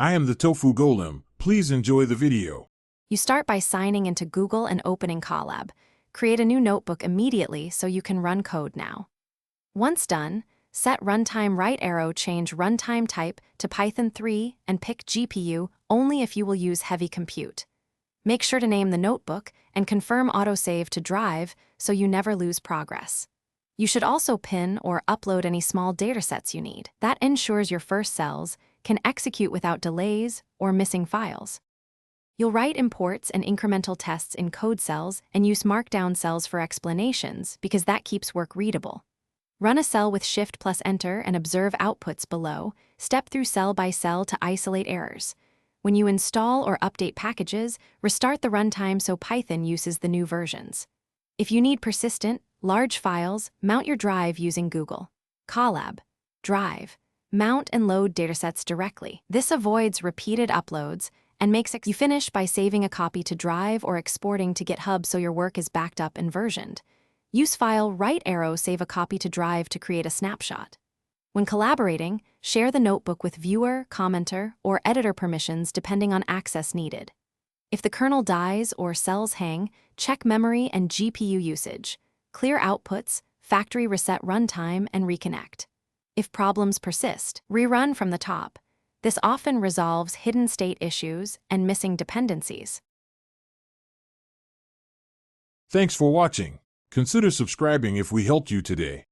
I am the Tofu Golem. Please enjoy the video. You start by signing into Google and opening Colab. Create a new notebook immediately so you can run code now. Once done, set runtime right arrow, change runtime type to Python 3 and pick GPU only if you will use heavy compute. Make sure to name the notebook and confirm autosave to Drive so you never lose progress. You should also pin or upload any small datasets you need. That ensures your first cells can execute without delays or missing files. You'll write imports and incremental tests in code cells and use markdown cells for explanations because that keeps work readable. Run a cell with Shift plus Enter and observe outputs below. Step through cell by cell to isolate errors. When you install or update packages, restart the runtime so Python uses the new versions. If you need persistent, large files, mount your drive using Google Colab. Drive. Mount and load datasets directly. This avoids repeated uploads and makes you finish by saving a copy to Drive or exporting to GitHub so your work is backed up and versioned. Use file right arrow, save a copy to Drive to create a snapshot. When collaborating, share the notebook with viewer, commenter, or editor permissions depending on access needed. If the kernel dies or cells hang, check memory and GPU usage. Clear outputs, factory reset runtime, and reconnect. If problems persist, rerun from the top. This often resolves hidden state issues and missing dependencies. Thanks for watching. Consider subscribing if we helped you today.